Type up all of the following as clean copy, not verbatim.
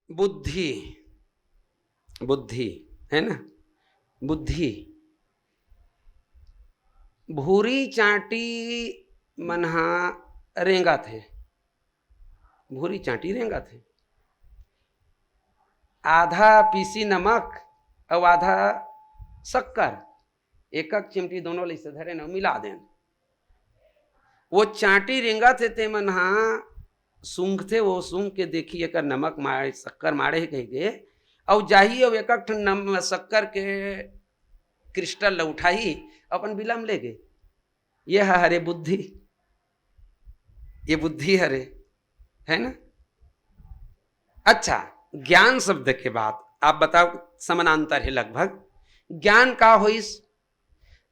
बुद्धि, बुद्धि है ना, बुद्धि भूरी चाटी मनहा रेंगा थे, भूरी चाटी रेंगा थे, आधा पीसी नमक और आधा शक्कर, एक एक चिमटी दोनों ले से धरे न मिला दें। वो चाटी रेंगा थे ते मनहा सूंघ थे, वो सूंघ के देखी एक नमक मारे शक्कर मारे कह के, और जाही और एक शक्कर के क्रिस्टल उठाई अपन बिलम ले गए। ये हरे बुद्धि, ये बुद्धि हरे, है ना। अच्छा, ज्ञान शब्द के बाद आप बताओ, समानांतर है लगभग। ज्ञान का होइस,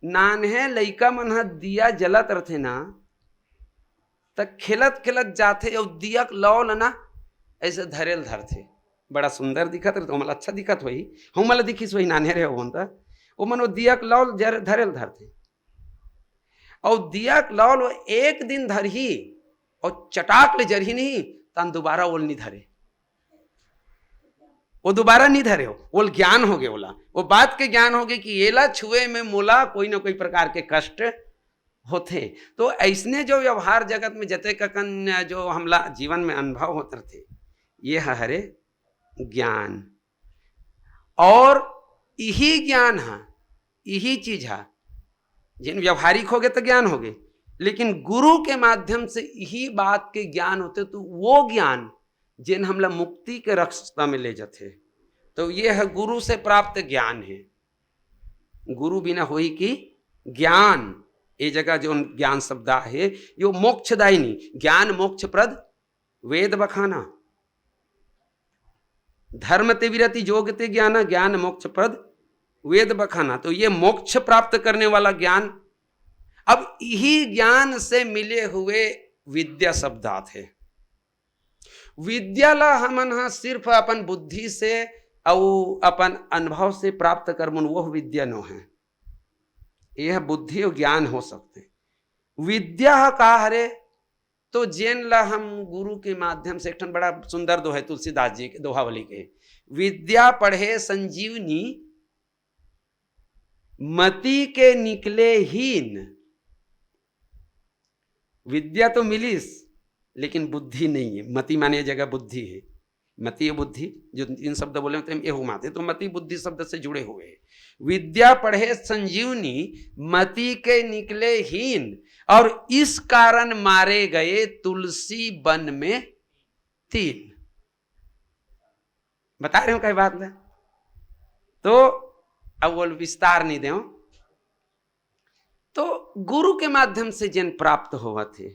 नान्हे लइका मन ह दिया जलत रथे ना, तक खिलत खिलत जाते और दिया लौल ना ऐसे धरेल धरथे, बड़ा सुंदर दिखत रहे, तो मतलब अच्छा दिखत वही हम मतलब दिखिस वही नान्हे रहे हो तो वो मन वो दिया लौल धरेल धरथे, और दिया लौल एक दिन धरही और चटाक ले जरही नहीं, तन दोबारा ओल नहीं धरे, वो दोबारा नहीं धरे हो, वो ज्ञान हो गए, बोला वो बात के ज्ञान हो गए कि येला छुए में मोला कोई ना कोई प्रकार के कष्ट होते। तो ऐसने जो व्यवहार जगत में जते ककन जो हमला जीवन में अनुभव होते थे, ये हरे ज्ञान। और यही ज्ञान है, यही चीज है, जिन व्यवहारिक हो गए तो ज्ञान हो गए, लेकिन गुरु के माध्यम से यही बात के ज्ञान होते, तो वो ज्ञान जिन हमला मुक्ति के रास्ता में ले जाते, तो ये है गुरु से प्राप्त ज्ञान है। गुरु बिना होई कि ज्ञान, ये जगह जो ज्ञान शब्द है यो मोक्षदायिनी, ज्ञान मोक्ष प्रद वेद बखाना, धर्म ते विरति जोग ते ज्ञान, ज्ञान मोक्ष प्रद वेद बखाना। तो ये मोक्ष प्राप्त करने वाला ज्ञान। अब यही ज्ञान से मिले हुए विद्या शब्दात है। विद्या ला हमन हा सिर्फ अपन बुद्धि से और अपन अनुभव से प्राप्त करमुन, वो विद्या नो है। यह बुद्धि और ज्ञान हो सकते। विद्या का हरे, तो जेन ला हम गुरु के माध्यम से, एक बड़ा सुंदर दोहा है तुलसीदास जी के दोहावली के, विद्या पढ़े संजीवनी मति के निकले हीन। विद्या तो मिलीस लेकिन बुद्धि नहीं है, मति माने जगह बुद्धि है, मति बुद्धि जो इन शब्द बोले होते हैं ये हुमाते, तो मति बुद्धि शब्द से जुड़े हुए हैं। विद्या पढ़े संजीवनी मति के निकले हीन, और इस कारण मारे गए तुलसी वन में तीन। बता रहे हो कई बात है, तो अब वो विस्तार नहीं दे। तो गुरु के माध्यम से जिन प्राप्त हुआ थे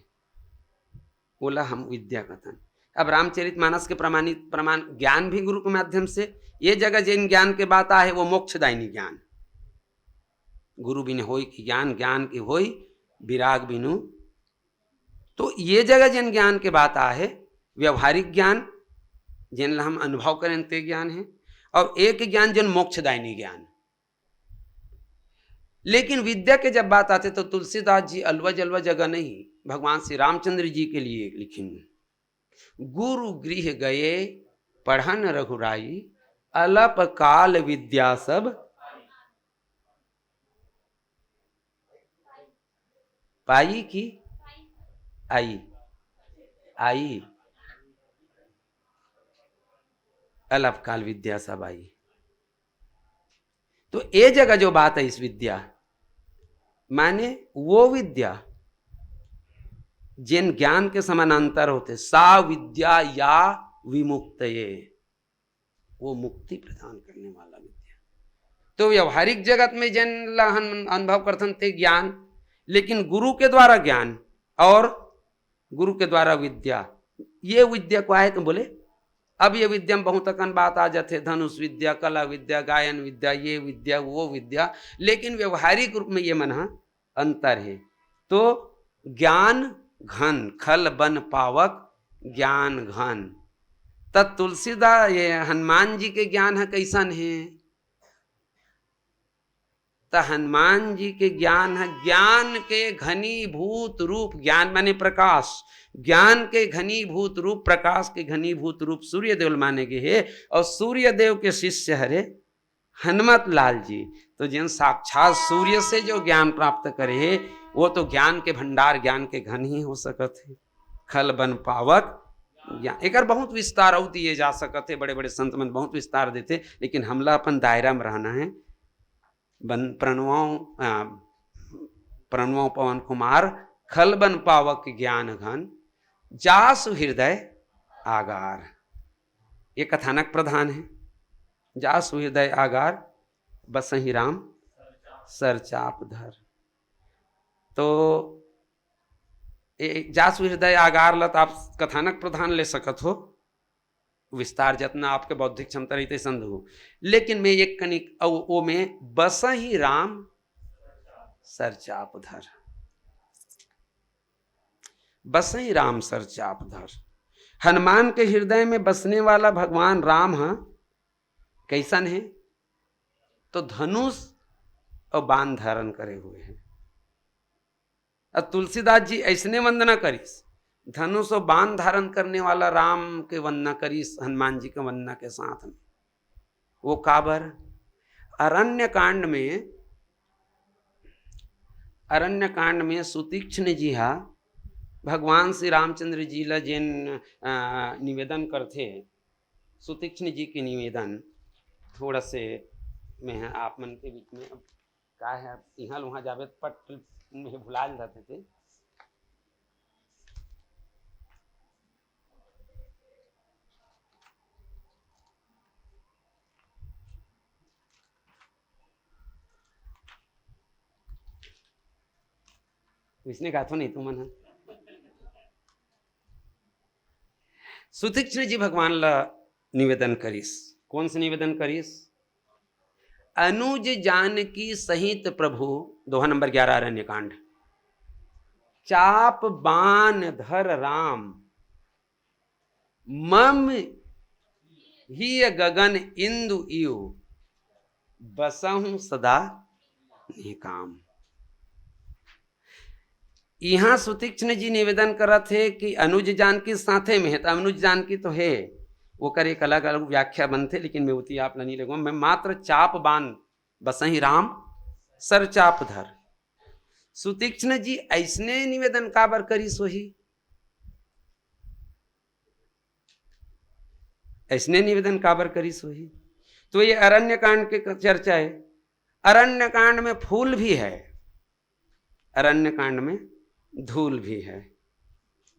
बोला हम विद्या कथन। अब रामचरित मानस के प्रमाण ज्ञान भी गुरु के माध्यम से, ये जगह जिन ज्ञान के बात आहे वो मोक्षदायिनी ज्ञान, गुरु बिन होई की ज्ञान, ज्ञान की होई विराग बिनु। तो ये जगह जिन ज्ञान के बात आहे व्यवहारिक ज्ञान, जिन हम अनुभव करें ते ज्ञान है, और एक ज्ञान जिन मोक्षदायिनी ज्ञान। लेकिन विद्या के जब बात आते तो तुलसीदास जी अलवज अलवज जगह नहीं, भगवान श्री रामचंद्र जी के लिए लिखिन, गुरु गृह गए पढ़न रघुराई, अलप काल विद्या सब पाई की आई, आई अलप काल विद्या सब आई। तो ये जगह जो बात है इस विद्या माने वो विद्या जिन ज्ञान के समानांतर होते, सा विद्या या विमुक्तये, वो मुक्ति प्रदान करने वाला विद्या। तो व्यवहारिक जगत में जिन हम अनुभव करथन ते ज्ञान, लेकिन गुरु के द्वारा ज्ञान और गुरु के द्वारा विद्या, ये विद्या को आए तो बोले अब ये विद्या में बहुत अकन बात आ जाते, धनुष विद्या, कला विद्या, गायन विद्या, ये विद्या वो विद्या, लेकिन व्यवहारिक रूप में ये मन अंतर है। तो ज्ञान घन खल बन पावक ज्ञान घन, तब तुलसीदास ये हनुमान जी के ज्ञान है कैसन है, तो हनुमान जी के ज्ञान है, ज्ञान के घनीभूत रूप, ज्ञान माने प्रकाश, ज्ञान के घनीभूत रूप, प्रकाश के घनीभूत रूप सूर्य देव माने गए है। और सूर्य देव के शिष्य हरे हनुमत लाल जी, तो जिन साक्षात सूर्य से जो ज्ञान प्राप्त करे है वो तो ज्ञान के भंडार, ज्ञान के घन ही हो सकत है। खल बन पावक ज्ञान, एक बहुत विस्तार और दिए जा सकते, बड़े बड़े संत मन बहुत विस्तार देते, लेकिन हमला अपन दायरा में रहना है। प्रणवों पवन कुमार खल बन पावक ज्ञान घन, जासु हृदय आगार, ये कथानक प्रधान है। जासु हृदय आगार बसहि राम सरचाप धर। तो जासु हृदय आगार लत आप कथानक प्रधान ले सकत हो, विस्तार जितना आपके बौद्धिक क्षमता रहते संध हो, लेकिन मैं एक कनिक वो में बसहि राम सरचाप धर, बसहि राम सरचाप धर। हनुमान के हृदय में बसने वाला भगवान राम है, कैसन है? तो धनुष और बाण धारण करे हुए हैं। अब तुलसीदास जी ऐसने वंदना करीस, धनुष और बाण धारण करने वाला राम के वंदना करीस हनुमान जी के वंदना के साथ में। वो काबर? अरण्य कांड में सुतीक्ष्ण जी हा भगवान श्री रामचंद्र जी ला जिन निवेदन करते, सुतीक्ष्ण जी के निवेदन थोड़ा से मैं आप मन के बीच में, अब का है यहाँ वहाँ जावे पट में भुला जाते थे। इसने कहा तो नहीं तुम मन सुतीक्ष्ण जी भगवान ला निवेदन करीस। कौन से निवेदन करीस? अनुज जानकी सहित प्रभु, दोहा नंबर 11 अरण्य कांड। चाप बाण धर राम, मम ही गगन इंदु इयु, बसहु सदा निकाम। यहाँ सुतीक्ष्ण जी निवेदन करत है कि अनुज जानकी साथे में है, तो अनुज जानकी तो है, वो कर एक अलग अलग व्याख्या बनते, लेकिन मैं उती आप नहीं लगूँ। मैं मात्र चाप बाण बसहि राम सर चाप धर। सुतीक्ष्ण जी ऐसने निवेदन काबर करी सोही, ऐसने निवेदन काबर करी सोही। तो ये अरण्य कांड के चर्चा है। अरण्य कांड में फूल भी है, अरण्य कांड में धूल भी है।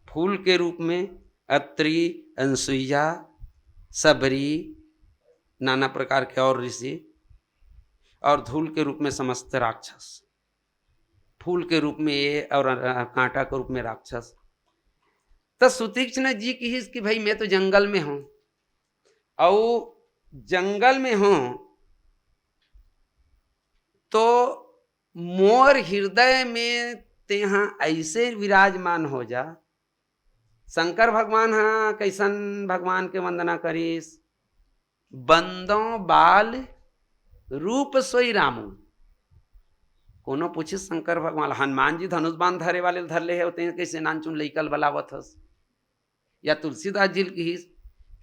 फूल के रूप में अत्रि, अनसुईया, सबरी, नाना प्रकार के और ऋषि, और धूल के रूप में समस्त राक्षस। फूल के रूप में ये और कांटा के रूप में राक्षस। तो सुतीक्ष्ण जी की हिस कि भाई मैं तो जंगल में हूं, और जंगल में हूं तो मोर हृदय में तेहा ऐसे विराजमान हो जा। शंकर भगवान हाँ कैसन भगवान के वंदना करीस, बंदों बाल रूप सोई रामू। कोनो पूछे शंकर भगवान, हनुमान जी धनुष बाण धरे वाले धर ले होते हैं, कैसे नानचुन लइकल बलावत हस। या तुलसीदास जी की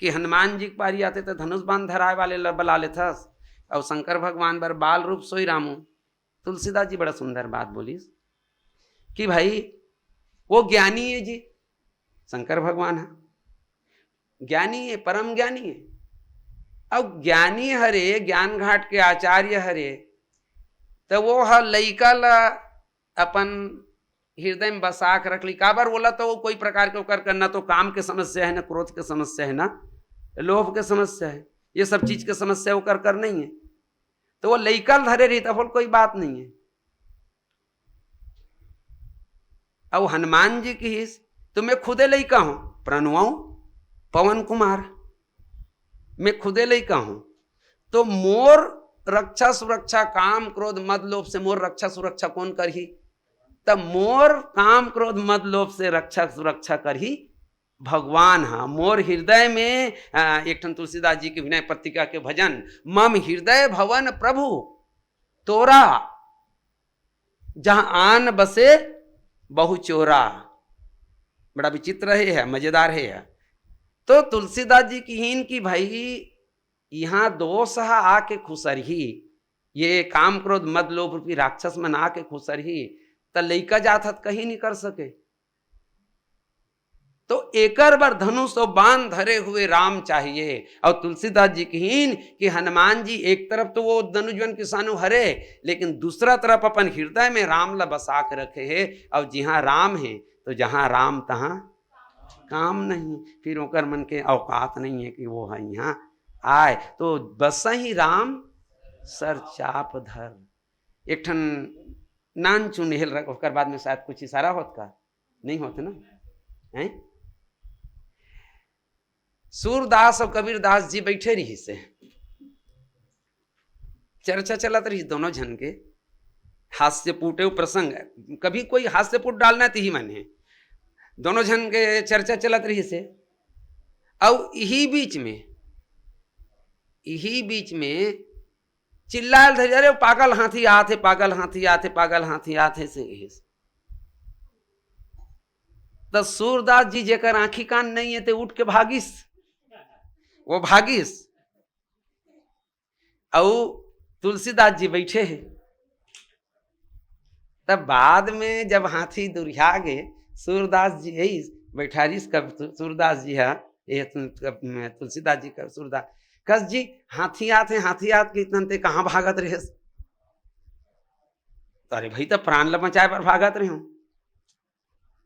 कि हनुमान जी के पारी आते तो धनुष बाण धराए वाले बला लेत हस, और शंकर भगवान बर बाल रूप सोई रामू। तुलसीदास जी बड़ा सुंदर बात बोलीस कि भाई वो ज्ञानी है जी, शंकर भगवान है ज्ञानी है, परम ज्ञानी है। अब ज्ञानी हरे, ज्ञान घाट के आचार्य हरे, तो वो ह लइका ला अपन हृदय में बसा के रख ली। काबर बोला तो वो कोई प्रकार के ओकर करना तो काम के समस्या है, ना क्रोध के समस्या है, ना लोभ के समस्या है, ये सब चीज के समस्या ओकर कर नहीं है। तो वो लइका धरे रही तो कोई बात नहीं है। अब हनुमान जी की हिस तो मैं खुदे लइका हूं, प्रणवाऊं पवन कुमार, मैं खुदे लइका हूं। तो मोर रक्षा सुरक्षा, काम क्रोध मद लोभ से मोर रक्षा सुरक्षा कौन करही? तब मोर काम क्रोध मद लोभ से रक्षा सुरक्षा करही भगवान। हाँ, मोर हृदय में एक ठन तुलसीदास जी के विनय पत्रिका के भजन, मम हृदय भवन प्रभु तोरा जहां आन बसे बहु चोरा। बड़ा विचित्र है, मजेदार है। तो तुलसीदास जी की हीन की भाई यहाँ दोष है आके खुसर ही, ये काम क्रोध मद लोभ रूपी राक्षस मन आके खुसर ही त लइका जात हत कहीं नहीं कर सके। तो एकर बर धनुष और बाण धरे हुए राम चाहिए। और तुलसीदास जी की हीन कि हनुमान जी एक तरफ तो वो धनुजवन किसानु हरे, लेकिन दूसरा तरफ अपन हृदय में राम ला बसा के रखे है। और जहां राम है तो जहां राम तहां काम नहीं, फिर ओकर मन के औकात नहीं है कि वो है यहाँ आए। तो बस ही राम सर चाप धर। एक ठन नान चुनेल रख, ओकर बाद में शायद कुछ इशारा होत का नहीं होते ना है। सूरदास और कबीरदास जी बैठे रही से चर्चा चलत रही दोनों जन के, हास्यपूटे प्रसंग है, कभी कोई हास्यपूट डालना तो ही मन है। दोनों जन के चर्चा चलत रही से, और यही बीच में चिल्लाल थे, अरे पागल हाथी आते, पागल हाथी आते, पागल हाथी आते से। तो सूरदास जी जेकर आंखी कान नहीं है तो उठ के भागिस, वो भागिस। और तुलसीदास जी बैठे हैं। तब बाद में जब हाथी दुरिया गए, सूरदास जी यही बैठारिस कब सूरदास जी है, तुलसीदास जी का सूरदास कस जी हाथी आते के इतने ते कहाँ भागत रहे। तो अरे भाई, तो प्राण ल बचाए पर भागत रहे हो।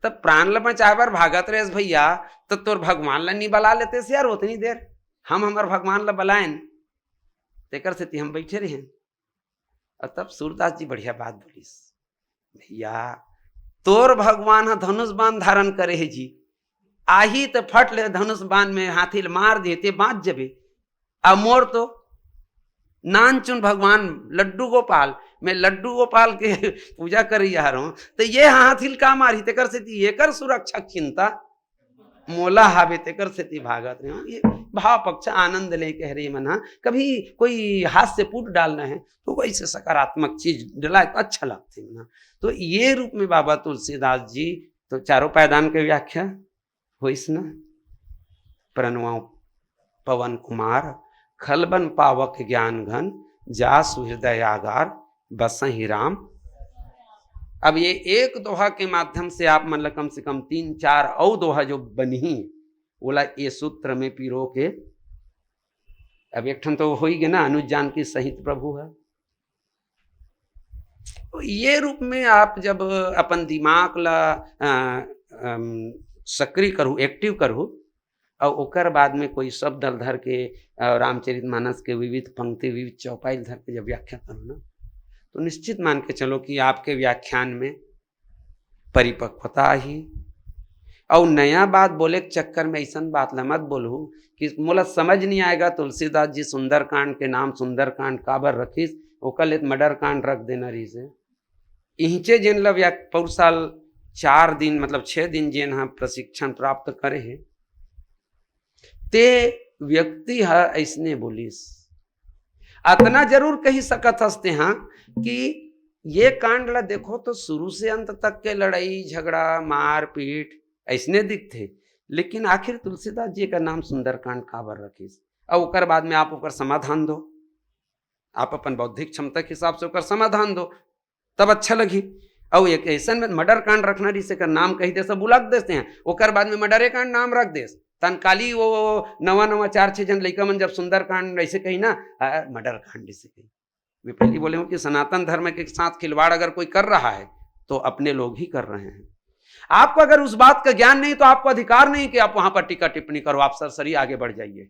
तब प्राण ल बचाए पर भागत रहे भैया, तो तोर भगवान ला नहीं बला लेते से यार उतनी देर, हम हमार भगवान ला बलायन तेकर से हम बैठे रहे। और तब सूरदास जी बढ़िया बात बोलिस, भैया तोर भगवान है धनुष बाण धारण करे है जी, आही तो फट ले धनुष बाण में हाथी मार देते बाँच जबे। अब मोर तो नान चुन भगवान लड्डू गोपाल, मैं लड्डू गोपाल के पूजा कर रहा हूं, तो ये हाथी का मारी तेकर से एकर सुरक्षा चिंता मोला हावे तेकर से भागत रहे। ये भाव पक्ष आनंद ले कह रही मना। कभी कोई हास्य पुट डालना है तो वैसे सकारात्मक चीज डला तो अच्छा लगता है मना। तो ये रूप में बाबा तुलसीदास जी तो चारों पायदान के व्याख्या होइस ना। प्रणवाओ पवन कुमार खलबन पावक ज्ञान घन, जासु हृदय आगार बसहि राम। अब ये एक दोहा के माध्यम से आप मतलब कम से कम 3-4 और दोहा जो बनी बोला ये सूत्र में पीरो के। अब एक ठन तो हो ही गया ना, अनुज जानकी सहित प्रभु है। तो ये रूप में आप जब अपन दिमाग ला सक्रिय करूँ, एक्टिव करूँ, और ओकर बाद में कोई शब्द धर के रामचरितमानस के विविध पंक्ति विविध चौपाई धर के जब व्याख्या करो ना, तो निश्चित मान के चलो कि आपके व्याख्यान में परिपक्वता ही। और नया बात बोले के चक्कर में ऐसा बात ला मत बोलू कि मोला समझ नहीं आएगा तुलसीदास जी सुंदरकांड के नाम सुंदरकांड काबर रखिस, ओकर ले मर्डर कांड रख देना रही से। इचे जिन ला पौर साल 4 दिन मतलब 6 दिन जिन हम प्रशिक्षण प्राप्त करे हैं, ते व्यक्ति है ऐसने बोलिस। अतना जरूर कही सकत हस्ते हाँ कि ये कांड ला देखो तो शुरू से अंत तक के लड़ाई झगड़ा मार पीट ऐसने दिखते, लेकिन आखिर तुलसीदास जी का नाम सुंदरकांड काबर रखिस। और ओकर बाद में आप ओकर समाधान दो, आप अपन बौद्धिक क्षमता के हिसाब से ओकर समाधान दो, तब अच्छा लगी। और एक ऐसा में मर्डर कांड रखना जिसे का नाम कही दे सब बुलक देते हैं, ओकर बाद में मर्डरे कांड नाम रख दे। तनकाली वो नवा 4-6 जन लड़का मन जब सुंदरकांड ऐसे कही ना मर्डर कांड ऐसे कही। मैं पहले बोले हूँ कि सनातन धर्म के साथ खिलवाड़ अगर कोई कर रहा है तो अपने लोग ही कर रहे हैं। आपको अगर उस बात का ज्ञान नहीं तो आपको अधिकार नहीं कि आप वहां पर टीका टिप्पणी करो, आप सरसरी आगे बढ़ जाइए।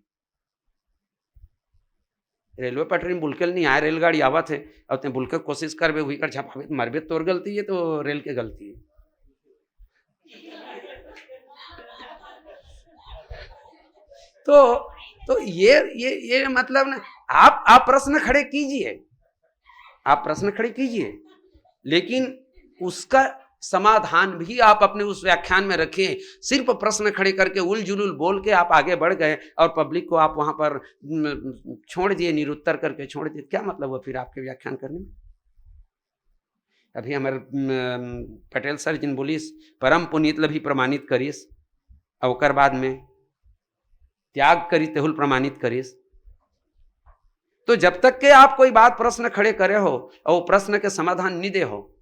रेलवे पटरी में बुलकेल नहीं आए, रेलगाड़ी आवत है और ते बुलके कोशिश करबे हुई कर झपावे मरबे, तोर गलती है तो रेल के गलती है। तो ये मतलब ना, आप प्रश्न खड़े कीजिए, आप प्रश्न खड़े कीजिए, लेकिन उसका समाधान भी आप अपने उस व्याख्यान में रखें। सिर्फ प्रश्न खड़े करके उल जुलूल बोल के आप आगे बढ़ गए और पब्लिक को आप वहां पर छोड़ दिए, निरुत्तर करके छोड़ दिए, क्या मतलब हुआ फिर आपके व्याख्यान करने में? अभी हमारे पटेल सर जिन बोलिस परम पुनीत लभी प्रमाणित करिस, और बाद में त्याग करी तेहुल प्रमाणित करिस। तो जब तक के आप कोई बात प्रश्न खड़े करे हो और प्रश्न के समाधान नहीं दे हो,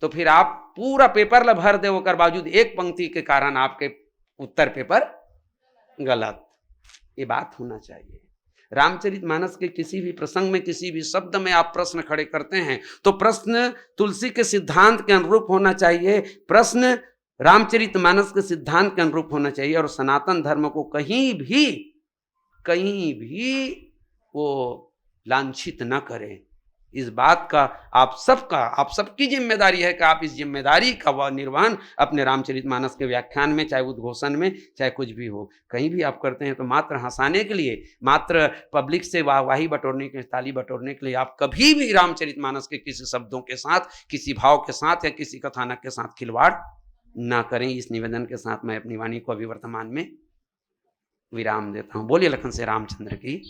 तो फिर आप पूरा पेपर ला भर दे, ओकर बावजूद एक पंक्ति के कारण आपके उत्तर पेपर गलत। ये बात होना चाहिए। रामचरितमानस के किसी भी प्रसंग में, किसी भी शब्द में आप प्रश्न खड़े करते हैं तो प्रश्न तुलसी के सिद्धांत के अनुरूप होना चाहिए, प्रश्न रामचरितमानस के सिद्धांत के अनुरूप होना चाहिए, और सनातन धर्म को कहीं भी वो लांछित न करे। इस बात का आप सबकी जिम्मेदारी है कि आप इस जिम्मेदारी का वह निर्वहन अपने रामचरितमानस के व्याख्यान में, चाहे उद्घोषण में, चाहे कुछ भी हो, कहीं भी आप करते हैं तो मात्र हंसाने के लिए, मात्र पब्लिक से वाहवाही बटोरने के, ताली बटोरने के लिए आप कभी भी रामचरितमानस के किसी शब्दों के साथ, किसी भाव के साथ या किसी कथानक के साथ खिलवाड़ ना करें। इस निवेदन के साथ मैं अपनी वाणी को अभी वर्तमान में विराम देता हूं। बोलिए लखन से रामचंद्र की।